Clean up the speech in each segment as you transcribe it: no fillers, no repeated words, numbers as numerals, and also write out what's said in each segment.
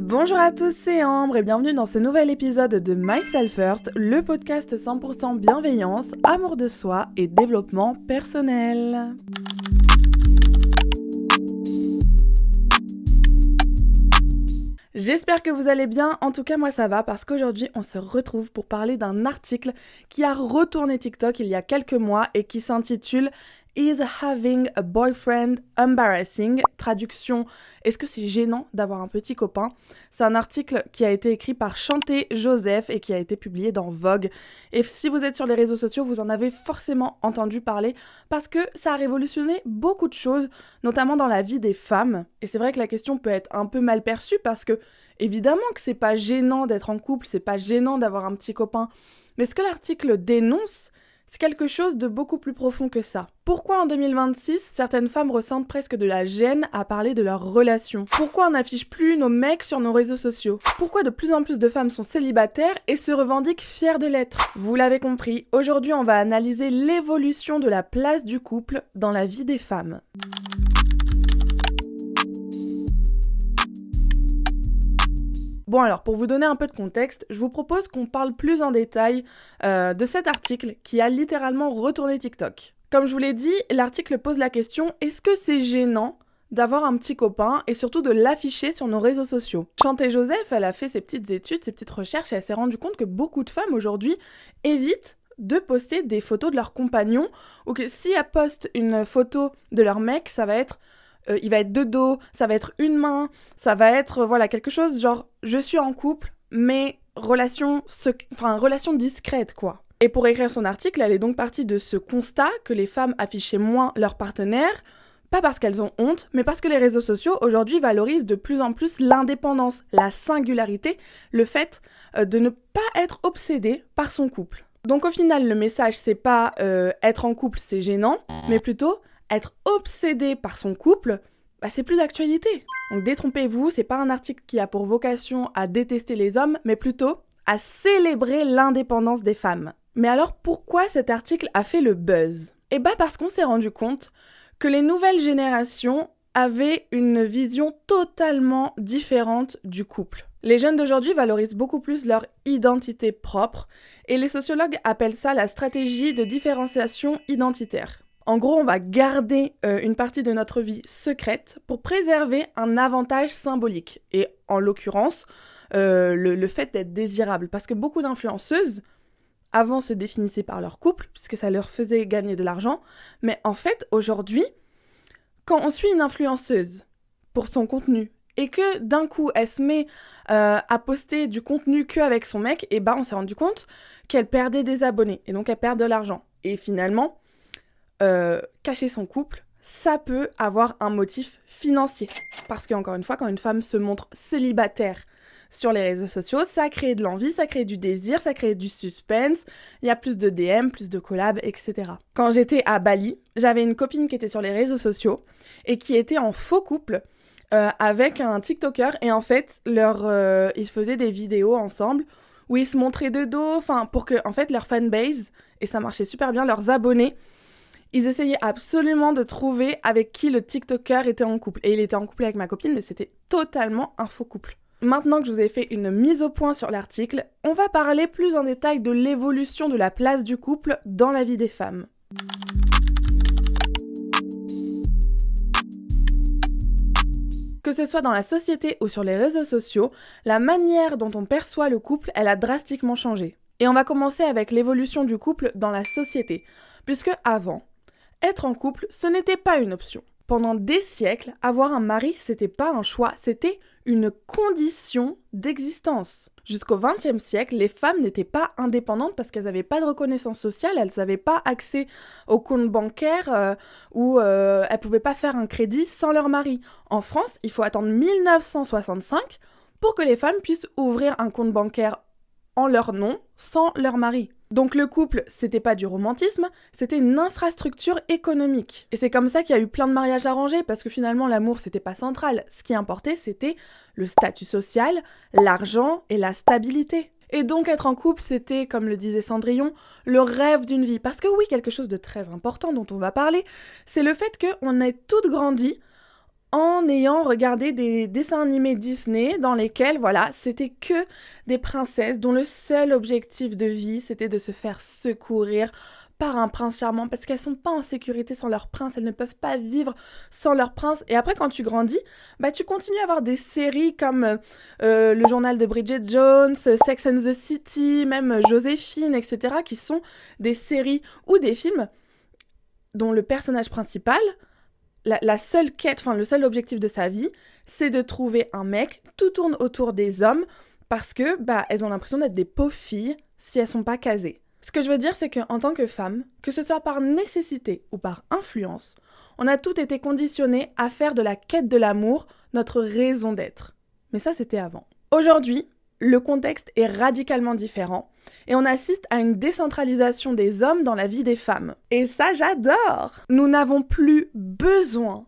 Bonjour à tous, c'est Ambre et bienvenue dans ce nouvel épisode de Myself First, le podcast 100% bienveillance, amour de soi et développement personnel. J'espère que vous allez bien, en tout cas moi ça va parce qu'aujourd'hui on se retrouve pour parler d'un article qui a retourné TikTok il y a quelques mois et qui s'intitule Is having a boyfriend embarrassing? Traduction, est-ce que c'est gênant d'avoir un petit copain? C'est un article qui a été écrit par Chanté Joseph et qui a été publié dans Vogue. Et si vous êtes sur les réseaux sociaux, vous en avez forcément entendu parler parce que ça a révolutionné beaucoup de choses, notamment dans la vie des femmes. Et c'est vrai que la question peut être un peu mal perçue parce que, évidemment que c'est pas gênant d'être en couple, c'est pas gênant d'avoir un petit copain. Mais ce que l'article dénonce, c'est quelque chose de beaucoup plus profond que ça. Pourquoi en 2026, certaines femmes ressentent presque de la gêne à parler de leurs relations? Pourquoi on n'affiche plus nos mecs sur nos réseaux sociaux? Pourquoi de plus en plus de femmes sont célibataires et se revendiquent fières de l'être? Vous l'avez compris, aujourd'hui on va analyser l'évolution de la place du couple dans la vie des femmes. Bon alors, pour vous donner un peu de contexte, je vous propose qu'on parle plus en détail de cet article qui a littéralement retourné TikTok. Comme je vous l'ai dit, l'article pose la question « Est-ce que c'est gênant d'avoir un petit copain et surtout de l'afficher sur nos réseaux sociaux ?» Chanté Joseph, elle a fait ses petites études, ses petites recherches et elle s'est rendue compte que beaucoup de femmes aujourd'hui évitent de poster des photos de leurs compagnons ou que si elles postent une photo de leur mec, ça va être... il va être de dos, ça va être une main, ça va être quelque chose genre je suis en couple mais relation discrète quoi. Et pour écrire son article, elle est donc partie de ce constat que les femmes affichaient moins leur partenaire, pas parce qu'elles ont honte, mais parce que les réseaux sociaux aujourd'hui valorisent de plus en plus l'indépendance, la singularité, le fait de ne pas être obsédé par son couple. Donc au final, le message c'est pas être en couple c'est gênant, mais plutôt être obsédé par son couple, c'est plus d'actualité. Donc détrompez-vous, c'est pas un article qui a pour vocation à détester les hommes, mais plutôt à célébrer l'indépendance des femmes. Mais alors pourquoi cet article a fait le buzz? Parce qu'on s'est rendu compte que les nouvelles générations avaient une vision totalement différente du couple. Les jeunes d'aujourd'hui valorisent beaucoup plus leur identité propre, et les sociologues appellent ça la stratégie de différenciation identitaire. En gros, on va garder une partie de notre vie secrète pour préserver un avantage symbolique. Et en l'occurrence, le fait d'être désirable. Parce que beaucoup d'influenceuses, avant, se définissaient par leur couple, puisque ça leur faisait gagner de l'argent. Mais en fait, aujourd'hui, quand on suit une influenceuse pour son contenu, et que d'un coup, elle se met à poster du contenu qu'avec son mec, on s'est rendu compte qu'elle perdait des abonnés. Et donc, elle perd de l'argent. Et finalement... cacher son couple, ça peut avoir un motif financier. Parce qu'encore une fois, quand une femme se montre célibataire sur les réseaux sociaux, ça crée de l'envie, ça crée du désir, ça crée du suspense, il y a plus de DM, plus de collabs, etc. Quand j'étais à Bali, j'avais une copine qui était sur les réseaux sociaux et qui était en faux couple avec un TikToker et en fait, ils faisaient des vidéos ensemble où ils se montraient de dos, pour que en fait, leur fanbase, et ça marchait super bien, leurs abonnés, ils essayaient absolument de trouver avec qui le TikToker était en couple. Et il était en couple avec ma copine, mais c'était totalement un faux couple. Maintenant que je vous ai fait une mise au point sur l'article, on va parler plus en détail de l'évolution de la place du couple dans la vie des femmes. Que ce soit dans la société ou sur les réseaux sociaux, la manière dont on perçoit le couple, elle a drastiquement changé. Et on va commencer avec l'évolution du couple dans la société, puisque avant, être en couple, ce n'était pas une option. Pendant des siècles, avoir un mari, c'était pas un choix, c'était une condition d'existence. Jusqu'au XXe siècle, les femmes n'étaient pas indépendantes parce qu'elles n'avaient pas de reconnaissance sociale, elles n'avaient pas accès au compte bancaire ou elles pouvaient pas faire un crédit sans leur mari. En France, il faut attendre 1965 pour que les femmes puissent ouvrir un compte bancaire en leur nom sans leur mari. Donc le couple, c'était pas du romantisme, c'était une infrastructure économique. Et c'est comme ça qu'il y a eu plein de mariages arrangés, parce que finalement l'amour c'était pas central. Ce qui importait c'était le statut social, l'argent et la stabilité. Et donc être en couple, c'était, comme le disait Cendrillon, le rêve d'une vie. Parce que oui, quelque chose de très important dont on va parler, c'est le fait qu'on ait toutes grandi en ayant regardé des dessins animés Disney dans lesquels, voilà, c'était que des princesses dont le seul objectif de vie, c'était de se faire secourir par un prince charmant parce qu'elles sont pas en sécurité sans leur prince, elles ne peuvent pas vivre sans leur prince. Et après, quand tu grandis, bah tu continues à avoir des séries comme le journal de Bridget Jones, Sex and the City, même Joséphine, etc., qui sont des séries ou des films dont le personnage principal, la seule quête, enfin le seul objectif de sa vie, c'est de trouver un mec, tout tourne autour des hommes, parce que bah elles ont l'impression d'être des pauvres filles si elles sont pas casées. Ce que je veux dire, c'est qu'en tant que femme, que ce soit par nécessité ou par influence, on a toutes été conditionnées à faire de la quête de l'amour notre raison d'être. Mais ça, c'était avant. Aujourd'hui, le contexte est radicalement différent et on assiste à une décentralisation des hommes dans la vie des femmes. Et ça, j'adore! Nous n'avons plus besoin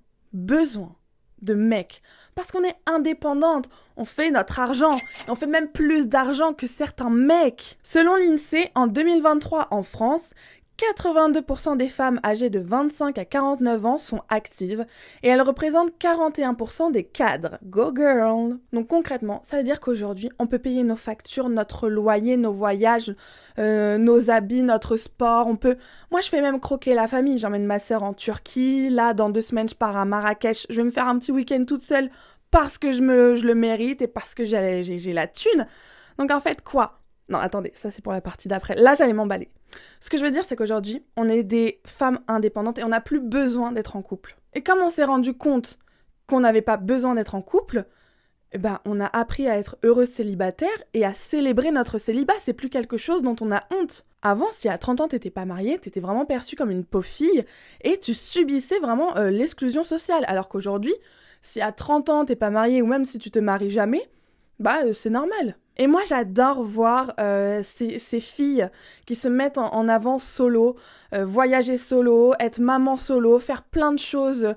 de mecs parce qu'on est indépendante, on fait notre argent, et on fait même plus d'argent que certains mecs. Selon l'INSEE, en 2023 en France, 82% des femmes âgées de 25 à 49 ans sont actives et elles représentent 41% des cadres. Go girl! Donc concrètement, ça veut dire qu'aujourd'hui, on peut payer nos factures, notre loyer, nos voyages, nos habits, notre sport. Moi, je fais même croquer la famille. J'emmène ma sœur en Turquie. Là, dans 2 semaines, je pars à Marrakech. Je vais me faire un petit week-end toute seule parce que je le mérite et parce que j'ai la thune. Donc en fait, quoi? Non, attendez, ça c'est pour la partie d'après. Là, j'allais m'emballer. Ce que je veux dire, c'est qu'aujourd'hui, on est des femmes indépendantes et on n'a plus besoin d'être en couple. Et comme on s'est rendu compte qu'on n'avait pas besoin d'être en couple, on a appris à être heureux célibataire et à célébrer notre célibat. C'est plus quelque chose dont on a honte. Avant, si à 30 ans t'étais pas mariée, t'étais vraiment perçue comme une pauvre fille et tu subissais vraiment l'exclusion sociale. Alors qu'aujourd'hui, si à 30 ans t'es pas mariée ou même si tu te maries jamais, c'est normal. Et moi, j'adore voir ces filles qui se mettent en avant solo, voyager solo, être maman solo, faire plein de choses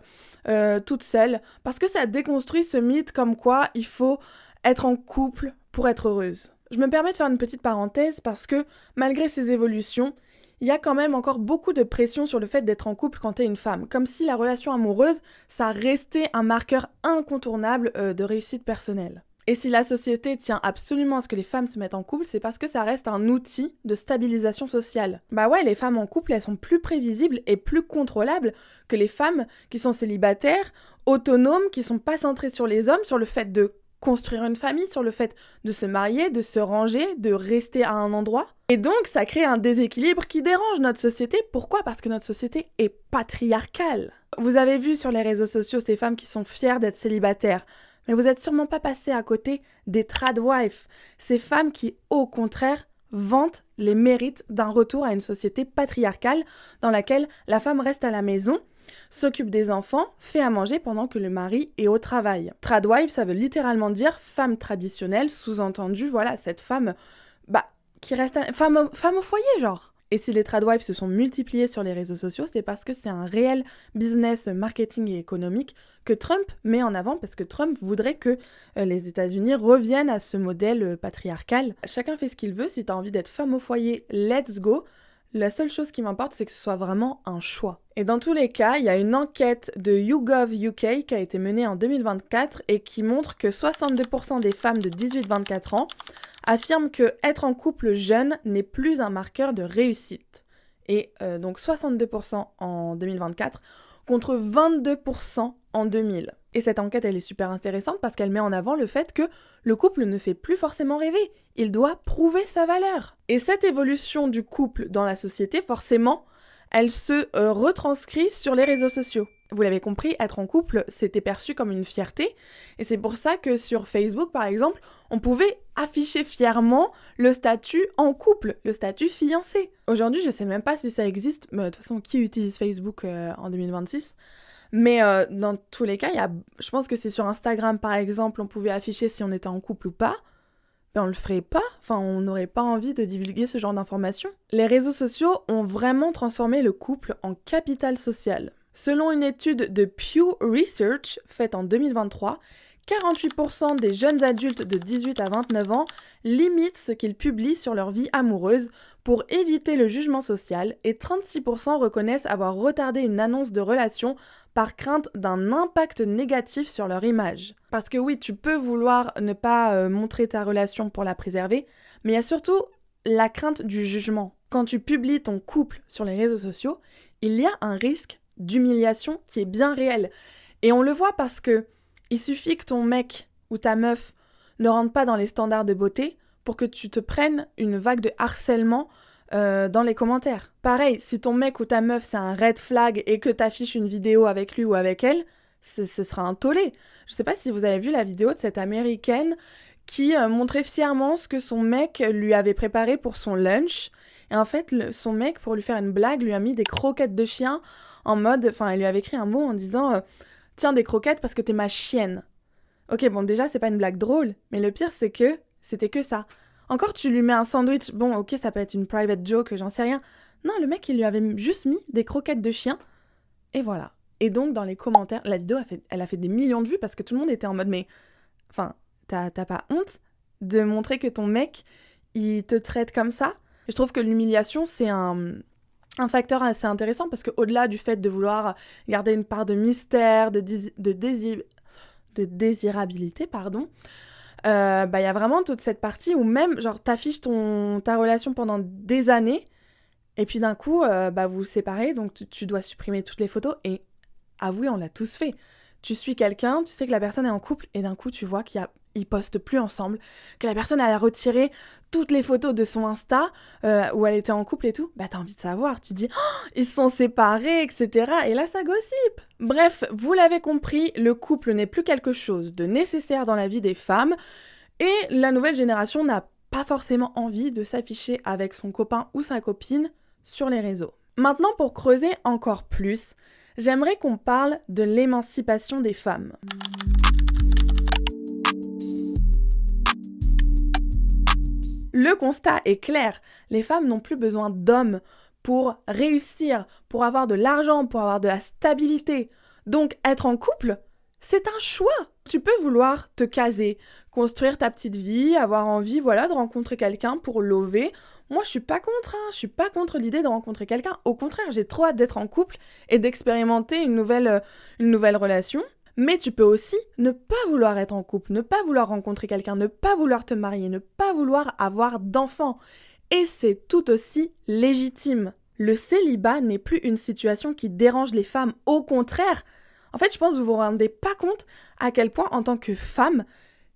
toute seule, parce que ça déconstruit ce mythe comme quoi il faut être en couple pour être heureuse. Je me permets de faire une petite parenthèse parce que malgré ces évolutions, il y a quand même encore beaucoup de pression sur le fait d'être en couple quand t'es une femme, comme si la relation amoureuse, ça restait un marqueur incontournable de réussite personnelle. Et si la société tient absolument à ce que les femmes se mettent en couple, c'est parce que ça reste un outil de stabilisation sociale. Les femmes en couple, elles sont plus prévisibles et plus contrôlables que les femmes qui sont célibataires, autonomes, qui sont pas centrées sur les hommes, sur le fait de construire une famille, sur le fait de se marier, de se ranger, de rester à un endroit. Et donc, ça crée un déséquilibre qui dérange notre société. Pourquoi ? Parce que notre société est patriarcale. Vous avez vu sur les réseaux sociaux ces femmes qui sont fières d'être célibataires. Mais vous n'êtes sûrement pas passé à côté des tradwives, ces femmes qui, au contraire, vantent les mérites d'un retour à une société patriarcale dans laquelle la femme reste à la maison, s'occupe des enfants, fait à manger pendant que le mari est au travail. Tradwife, ça veut littéralement dire femme traditionnelle, sous-entendu, voilà, cette femme qui reste femme au foyer, genre. Et si les tradwives se sont multipliées sur les réseaux sociaux, c'est parce que c'est un réel business marketing et économique que Trump met en avant, parce que Trump voudrait que les États-Unis reviennent à ce modèle patriarcal. Chacun fait ce qu'il veut, si t'as envie d'être femme au foyer, let's go. La seule chose qui m'importe, c'est que ce soit vraiment un choix. Et dans tous les cas, il y a une enquête de YouGov UK qui a été menée en 2024 et qui montre que 62% des femmes de 18-24 ans affirment que être en couple jeune n'est plus un marqueur de réussite. Et donc 62% en 2024 contre 22% en 2000. Et cette enquête, elle est super intéressante parce qu'elle met en avant le fait que le couple ne fait plus forcément rêver. Il doit prouver sa valeur. Et cette évolution du couple dans la société, forcément, elle se retranscrit sur les réseaux sociaux. Vous l'avez compris, être en couple, c'était perçu comme une fierté. Et c'est pour ça que sur Facebook, par exemple, on pouvait afficher fièrement le statut en couple, le statut fiancé. Aujourd'hui, je sais même pas si ça existe. Mais de toute façon, qui utilise Facebook en 2026 ? Mais dans tous les cas, je pense que c'est sur Instagram, par exemple, on pouvait afficher si on était en couple ou pas. On le ferait pas, on n'aurait pas envie de divulguer ce genre d'informations. Les réseaux sociaux ont vraiment transformé le couple en capital social. Selon une étude de Pew Research faite en 2023, 48% des jeunes adultes de 18 à 29 ans limitent ce qu'ils publient sur leur vie amoureuse pour éviter le jugement social et 36% reconnaissent avoir retardé une annonce de relation par crainte d'un impact négatif sur leur image. Parce que oui, tu peux vouloir ne pas montrer ta relation pour la préserver, mais il y a surtout la crainte du jugement. Quand tu publies ton couple sur les réseaux sociaux, il y a un risque d'humiliation qui est bien réel. Et on le voit parce que il suffit que ton mec ou ta meuf ne rentre pas dans les standards de beauté pour que tu te prennes une vague de harcèlement dans les commentaires. Pareil, si ton mec ou ta meuf c'est un red flag et que t'affiches une vidéo avec lui ou avec elle, ce sera un tollé. Je sais pas si vous avez vu la vidéo de cette américaine qui montrait fièrement ce que son mec lui avait préparé pour son lunch. Et en fait, son mec, pour lui faire une blague, lui a mis des croquettes de chien en mode... Enfin, elle lui avait écrit un mot en disant... Tiens, des croquettes parce que t'es ma chienne. Ok, bon, déjà, c'est pas une blague drôle, mais le pire, c'est que c'était que ça. Encore, tu lui mets un sandwich, bon, ok, ça peut être une private joke, j'en sais rien. Non, le mec, il lui avait juste mis des croquettes de chien, et voilà. Et donc, dans les commentaires, la vidéo, elle a fait des millions de vues parce que tout le monde était en mode, mais... Enfin, t'as pas honte de montrer que ton mec, il te traite comme ça? Et je trouve que l'humiliation, c'est un facteur assez intéressant parce qu'au-delà du fait de vouloir garder une part de mystère, de désirabilité, y a vraiment toute cette partie où même, genre, t'affiches ta relation pendant des années et puis d'un coup, vous vous séparez, donc tu dois supprimer toutes les photos et avouez, on l'a tous fait. Tu suis quelqu'un, tu sais que la personne est en couple et d'un coup, tu vois qu'ils postent plus ensemble, que la personne a retiré toutes les photos de son Insta où elle était en couple et tout, t'as envie de savoir, tu dis oh, ils se sont séparés, etc. Et là ça gossipe. Bref, vous l'avez compris, le couple n'est plus quelque chose de nécessaire dans la vie des femmes et la nouvelle génération n'a pas forcément envie de s'afficher avec son copain ou sa copine sur les réseaux. Maintenant, pour creuser encore plus, j'aimerais qu'on parle de l'émancipation des femmes. Le constat est clair, les femmes n'ont plus besoin d'hommes pour réussir, pour avoir de l'argent, pour avoir de la stabilité. Donc être en couple, c'est un choix. Tu peux vouloir te caser, construire ta petite vie, avoir envie de rencontrer quelqu'un pour lover. Moi, je suis pas contre l'idée de rencontrer quelqu'un. Au contraire, j'ai trop hâte d'être en couple et d'expérimenter une nouvelle relation. Mais tu peux aussi ne pas vouloir être en couple, ne pas vouloir rencontrer quelqu'un, ne pas vouloir te marier, ne pas vouloir avoir d'enfants. Et c'est tout aussi légitime. Le célibat n'est plus une situation qui dérange les femmes, au contraire. En fait, je pense que vous vous rendez pas compte à quel point, en tant que femme,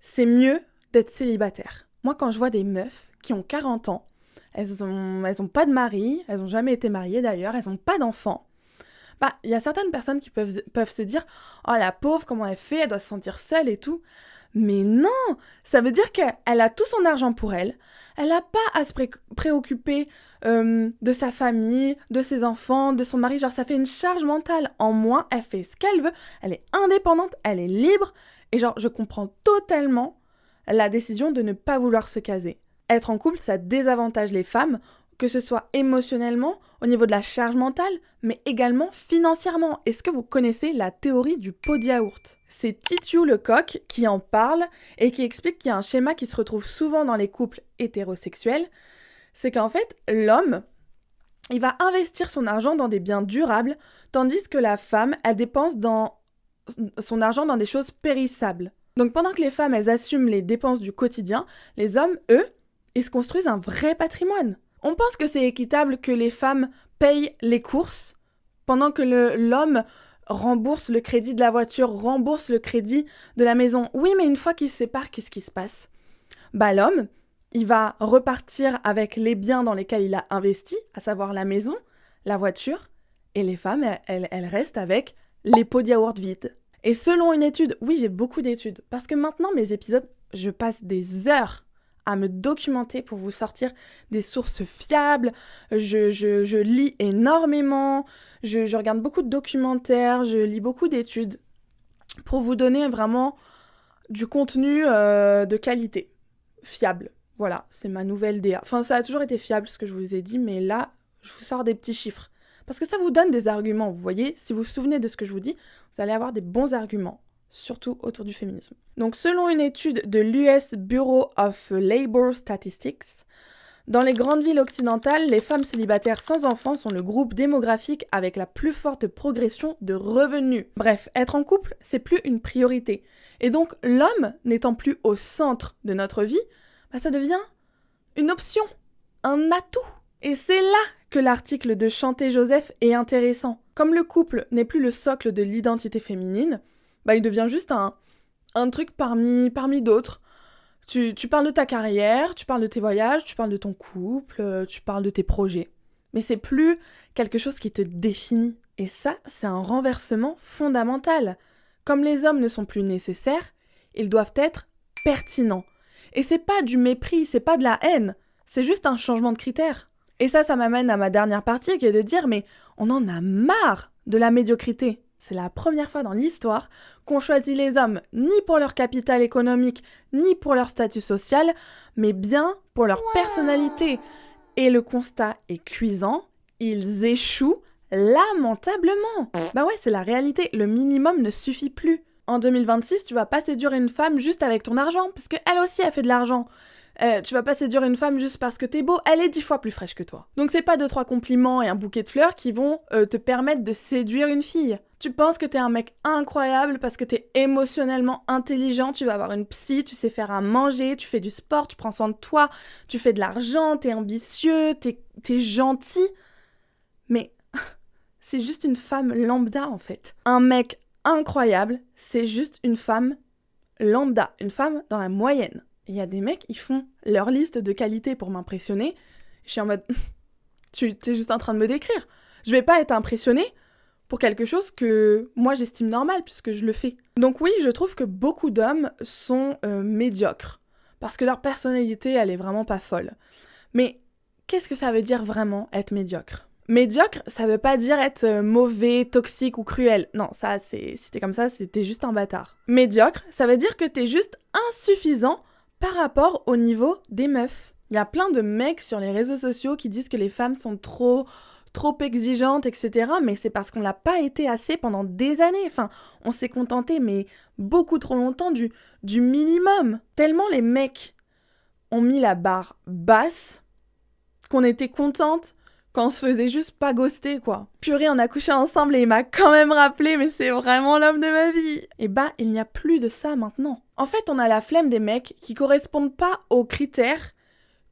c'est mieux d'être célibataire. Moi, quand je vois des meufs qui ont 40 ans, elles ont pas de mari, elles ont jamais été mariées d'ailleurs, elles ont pas d'enfants. Il y a certaines personnes qui peuvent se dire « Oh la pauvre, comment elle fait, elle doit se sentir seule et tout ». Mais non, ça veut dire qu'elle a tout son argent pour elle, elle n'a pas à se préoccuper de sa famille, de ses enfants, de son mari, genre ça fait une charge mentale en moins, elle fait ce qu'elle veut, elle est indépendante, elle est libre, et genre je comprends totalement la décision de ne pas vouloir se caser. Être en couple, ça désavantage les femmes, que ce soit émotionnellement, au niveau de la charge mentale, mais également financièrement. Est-ce que vous connaissez la théorie du pot de yaourt ? C'est Titiou Lecoq qui en parle et qui explique qu'il y a un schéma qui se retrouve souvent dans les couples hétérosexuels. C'est qu'en fait, l'homme, il va investir son argent dans des biens durables, tandis que la femme, elle dépense son argent dans des choses périssables. Donc pendant que les femmes, elles assument les dépenses du quotidien, les hommes, eux, ils se construisent un vrai patrimoine. On pense que c'est équitable que les femmes payent les courses pendant que l'homme rembourse le crédit de la voiture, rembourse le crédit de la maison. Oui, mais une fois qu'ils se séparent, qu'est-ce qui se passe ? L'homme, il va repartir avec les biens dans lesquels il a investi, à savoir la maison, la voiture, et les femmes, elles restent avec les pots de yaourt vides. Et selon une étude, oui, j'ai beaucoup d'études, parce que maintenant, mes épisodes, je passe des heures à me documenter pour vous sortir des sources fiables, je lis énormément, je regarde beaucoup de documentaires, je lis beaucoup d'études pour vous donner vraiment du contenu de qualité, fiable. Voilà, c'est ma nouvelle DA. Enfin, ça a toujours été fiable ce que je vous ai dit, mais là, je vous sors des petits chiffres. Parce que ça vous donne des arguments, vous voyez, si vous vous souvenez de ce que je vous dis, vous allez avoir des bons arguments. surtout autour du féminisme. Donc selon une étude de l'US Bureau of Labor Statistics, dans les grandes villes occidentales, les femmes célibataires sans enfants sont le groupe démographique avec la plus forte progression de revenus. Bref, être en couple, c'est plus une priorité. Et donc, l'homme n'étant plus au centre de notre vie, ça devient une option, un atout. Et c'est là que l'article de Chanté Joseph est intéressant. Comme le couple n'est plus le socle de l'identité féminine, il devient juste un truc parmi d'autres. Tu parles de ta carrière, tu parles de tes voyages, tu parles de ton couple, tu parles de tes projets. Mais c'est plus quelque chose qui te définit. Et ça, c'est un renversement fondamental. Comme les hommes ne sont plus nécessaires, ils doivent être pertinents. Et c'est pas du mépris, c'est pas de la haine, c'est juste un changement de critères. Et ça m'amène à ma dernière partie qui est de dire mais on en a marre de la médiocrité. C'est la première fois dans l'histoire qu'on choisit les hommes ni pour leur capital économique, ni pour leur statut social, mais bien pour leur personnalité. Et le constat est cuisant, ils échouent lamentablement. C'est la réalité, le minimum ne suffit plus. En 2026, tu vas pas séduire une femme juste avec ton argent, parce qu'elle aussi a fait de l'argent. Tu vas pas séduire une femme juste parce que t'es beau, elle est 10 fois plus fraîche que toi. Donc c'est pas 2-3 compliments et un bouquet de fleurs qui vont te permettre de séduire une fille. Tu penses que t'es un mec incroyable parce que t'es émotionnellement intelligent, tu vas avoir une psy, tu sais faire à manger, tu fais du sport, tu prends soin de toi, tu fais de l'argent, t'es ambitieux, t'es gentil. Mais c'est juste une femme lambda en fait. Un mec incroyable, c'est juste une femme lambda, une femme dans la moyenne. Il y a des mecs, ils font leur liste de qualités pour m'impressionner. Je suis en mode, tu es juste en train de me décrire. Je vais pas être impressionnée pour quelque chose que moi j'estime normal puisque je le fais. Donc oui, je trouve que beaucoup d'hommes sont médiocres parce que leur personnalité, elle est vraiment pas folle. Mais qu'est-ce que ça veut dire vraiment être médiocre ? Médiocre, ça veut pas dire être mauvais, toxique ou cruel. Non, ça, si t'es comme ça, t'es juste un bâtard. Médiocre, ça veut dire que t'es juste insuffisant par rapport au niveau des meufs. Il y a plein de mecs sur les réseaux sociaux qui disent que les femmes sont trop exigeantes, etc. Mais c'est parce qu'on l'a pas été assez pendant des années. Enfin, on s'est contenté, mais beaucoup trop longtemps du minimum. Tellement les mecs ont mis la barre basse qu'on était contente quand on se faisait juste pas ghoster, quoi. Purée, on a couché ensemble et il m'a quand même rappelé, mais c'est vraiment l'homme de ma vie. Et il n'y a plus de ça maintenant. En fait, on a la flemme des mecs qui correspondent pas aux critères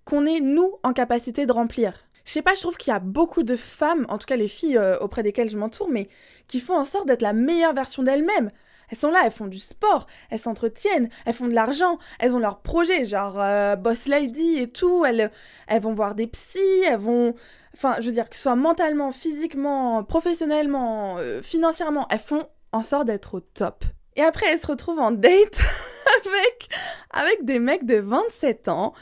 qu'on est, nous, en capacité de remplir. Je sais pas, je trouve qu'il y a beaucoup de femmes, en tout cas les filles auprès desquelles je m'entoure, mais qui font en sorte d'être la meilleure version d'elles-mêmes. Elles sont là, elles font du sport, elles s'entretiennent, elles font de l'argent, elles ont leurs projets, genre boss lady et tout, elles vont voir des psys, elles vont... Enfin, je veux dire, que ce soit mentalement, physiquement, professionnellement, financièrement, elles font en sorte d'être au top. Et après, elles se retrouvent en date avec des mecs de 27 ans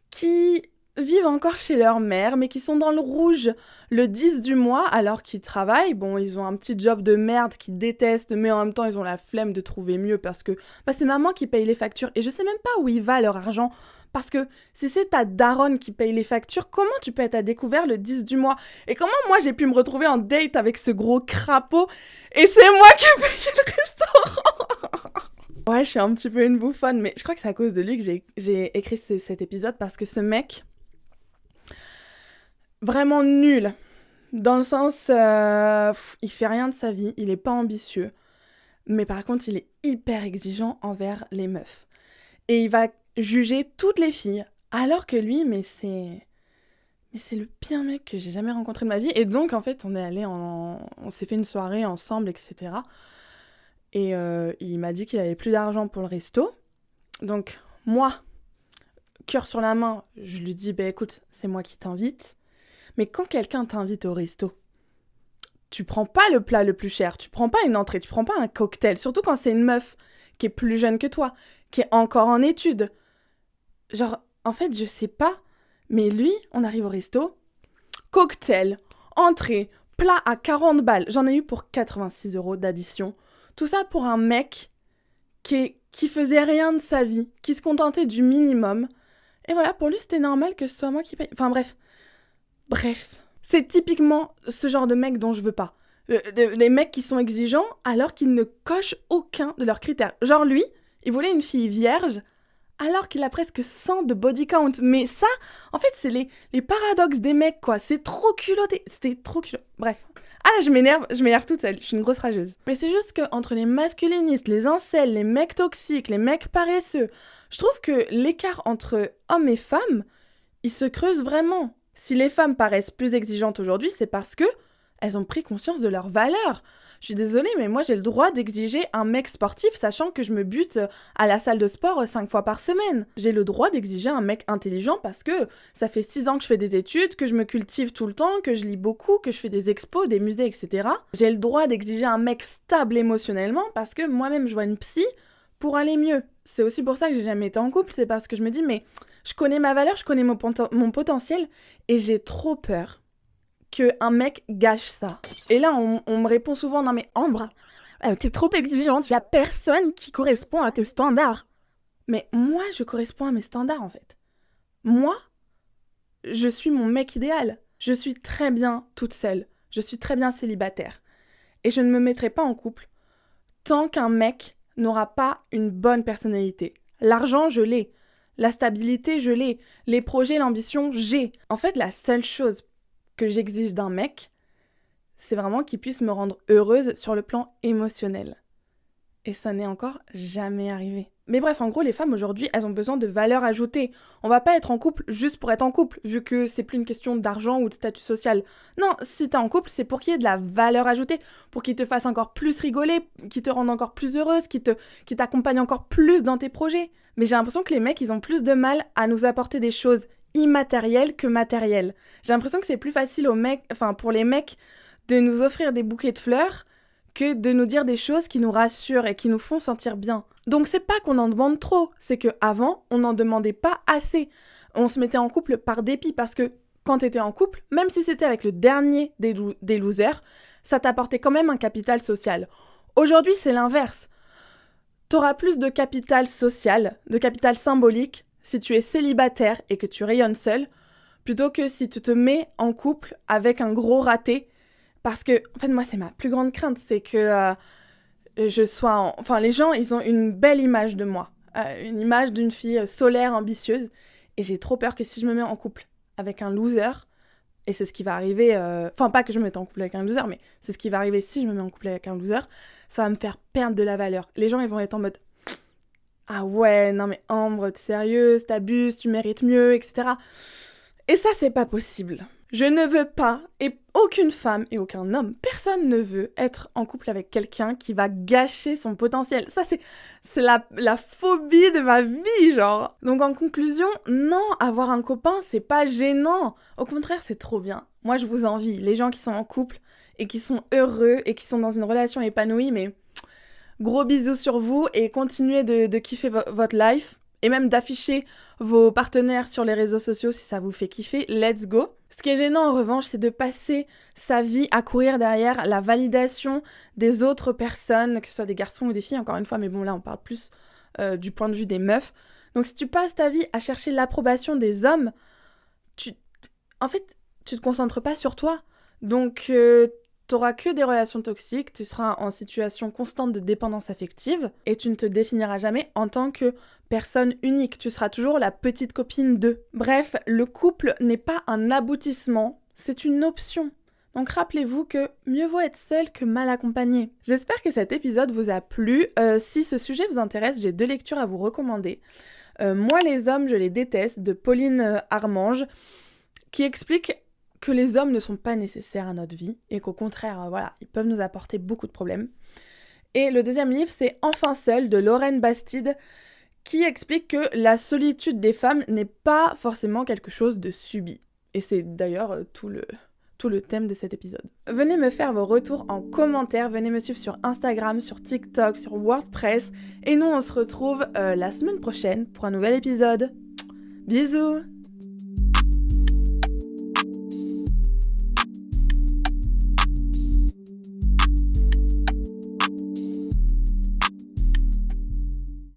qui vivent encore chez leur mère, mais qui sont dans le rouge le 10 du mois, alors qu'ils travaillent. Bon, ils ont un petit job de merde qu'ils détestent, mais en même temps, ils ont la flemme de trouver mieux parce que c'est maman qui paye les factures. Et je sais même pas où il va leur argent. Parce que si c'est ta daronne qui paye les factures, comment tu peux être à découvert le 10 du mois ? Et comment moi j'ai pu me retrouver en date avec ce gros crapaud et c'est moi qui ai payé le restaurant ? Ouais, je suis un petit peu une bouffonne, mais je crois que c'est à cause de lui que j'ai écrit cet épisode parce que ce mec, vraiment nul, dans le sens, il fait rien de sa vie, il est pas ambitieux, mais par contre il est hyper exigeant envers les meufs. Et il va juger toutes les filles, alors que lui, mais c'est le pire mec que j'ai jamais rencontré de ma vie. Et donc, en fait, on s'est fait une soirée ensemble, etc. Et il m'a dit qu'il avait plus d'argent pour le resto. Donc, moi, cœur sur la main, je lui dis, écoute, c'est moi qui t'invite. Mais quand quelqu'un t'invite au resto, tu prends pas le plat le plus cher, tu prends pas une entrée, tu prends pas un cocktail, surtout quand c'est une meuf qui est plus jeune que toi, qui est encore en études. Genre, en fait, je sais pas, mais lui, on arrive au resto, cocktail, entrée, plat à 40 balles. J'en ai eu pour 86 € d'addition. Tout ça pour un mec qui faisait rien de sa vie, qui se contentait du minimum. Et voilà, pour lui, c'était normal que ce soit moi qui paye. Enfin bref. C'est typiquement ce genre de mec dont je veux pas. des mecs qui sont exigeants alors qu'ils ne cochent aucun de leurs critères. Genre lui, il voulait une fille vierge alors qu'il a presque 100 de body count. Mais ça, en fait, c'est les paradoxes des mecs, quoi. C'est trop culotté. C'était trop culotté. Bref. Ah là, je m'énerve toute seule. Je suis une grosse rageuse. Mais c'est juste qu'entre les masculinistes, les incels, les mecs toxiques, les mecs paresseux, je trouve que l'écart entre hommes et femmes, il se creuse vraiment. Si les femmes paraissent plus exigeantes aujourd'hui, c'est parce que elles ont pris conscience de leur valeur. Je suis désolée, mais moi j'ai le droit d'exiger un mec sportif sachant que je me bute à la salle de sport 5 fois par semaine. J'ai le droit d'exiger un mec intelligent parce que ça fait 6 ans que je fais des études, que je me cultive tout le temps, que je lis beaucoup, que je fais des expos, des musées, etc. J'ai le droit d'exiger un mec stable émotionnellement parce que moi-même je vois une psy pour aller mieux. C'est aussi pour ça que j'ai jamais été en couple, c'est parce que je me dis mais je connais ma valeur, je connais mon potentiel et j'ai trop peur qu'un mec gâche ça. Et là, on me répond souvent, non mais Ambre, t'es trop exigeante, y a personne qui correspond à tes standards. Mais moi, je corresponds à mes standards en fait. Moi, je suis mon mec idéal. Je suis très bien toute seule. Je suis très bien célibataire. Et je ne me mettrai pas en couple tant qu'un mec n'aura pas une bonne personnalité. L'argent, je l'ai. La stabilité, je l'ai. Les projets, l'ambition, j'ai. En fait, la seule chose que j'exige d'un mec, c'est vraiment qu'il puisse me rendre heureuse sur le plan émotionnel. Et ça n'est encore jamais arrivé. Mais bref, en gros, les femmes aujourd'hui, elles ont besoin de valeur ajoutée. On va pas être en couple juste pour être en couple, vu que c'est plus une question d'argent ou de statut social. Non, si t'es en couple, c'est pour qu'il y ait de la valeur ajoutée, pour qu'il te fasse encore plus rigoler, qu'il te rende encore plus heureuse, qu'il t'accompagne encore plus dans tes projets. Mais j'ai l'impression que les mecs, ils ont plus de mal à nous apporter des choses immatérielles que matérielles. J'ai l'impression que c'est plus facile pour les mecs de nous offrir des bouquets de fleurs que de nous dire des choses qui nous rassurent et qui nous font sentir bien. Donc c'est pas qu'on en demande trop, c'est qu'avant, on n'en demandait pas assez. On se mettait en couple par dépit parce que quand t'étais en couple, même si c'était avec le dernier des losers, ça t'apportait quand même un capital social. Aujourd'hui, c'est l'inverse. T'auras plus de capital social, de capital symbolique, si tu es célibataire et que tu rayonnes seul, plutôt que si tu te mets en couple avec un gros raté. Parce que, en fait, moi, c'est ma plus grande crainte, c'est que les gens, ils ont une belle image de moi. Une image d'une fille solaire, ambitieuse. Et j'ai trop peur que si je me mets en couple avec un loser, et c'est ce qui va arriver, pas que je me mette en couple avec un loser, mais c'est ce qui va arriver si je me mets en couple avec un loser, ça va me faire perdre de la valeur. Les gens, ils vont être en mode « Ah ouais, non mais Ambre, t'es sérieuse, t'abuses, tu mérites mieux, etc. » Et ça, c'est pas possible. Je ne veux pas, et aucune femme et aucun homme, personne ne veut être en couple avec quelqu'un qui va gâcher son potentiel. Ça, c'est la phobie de ma vie, genre. Donc en conclusion, non, avoir un copain, c'est pas gênant. Au contraire, c'est trop bien. Moi, je vous envie. Les gens qui sont en couple et qui sont heureux et qui sont dans une relation épanouie, mais gros bisous sur vous et continuez de kiffer votre life. Et même d'afficher vos partenaires sur les réseaux sociaux si ça vous fait kiffer, let's go. Ce qui est gênant en revanche, c'est de passer sa vie à courir derrière la validation des autres personnes, que ce soit des garçons ou des filles, encore une fois, mais bon là on parle plus du point de vue des meufs. Donc si tu passes ta vie à chercher l'approbation des hommes, tu te concentres pas sur toi. Donc t'auras que des relations toxiques, tu seras en situation constante de dépendance affective et tu ne te définiras jamais en tant que personne unique. Tu seras toujours la petite copine d'eux. Bref, le couple n'est pas un aboutissement, c'est une option. Donc rappelez-vous que mieux vaut être seul que mal accompagné. J'espère que cet épisode vous a plu. Si ce sujet vous intéresse, j'ai 2 lectures à vous recommander. Moi les hommes, je les déteste, de Pauline Armange, qui explique que les hommes ne sont pas nécessaires à notre vie et qu'au contraire, ils peuvent nous apporter beaucoup de problèmes. Et le deuxième livre, c'est Enfin seule de Lorraine Bastide, qui explique que la solitude des femmes n'est pas forcément quelque chose de subi. Et c'est d'ailleurs tout le thème de cet épisode. Venez me faire vos retours en commentaire, venez me suivre sur Instagram, sur TikTok, sur WordPress, et nous on se retrouve la semaine prochaine pour un nouvel épisode. Bisous!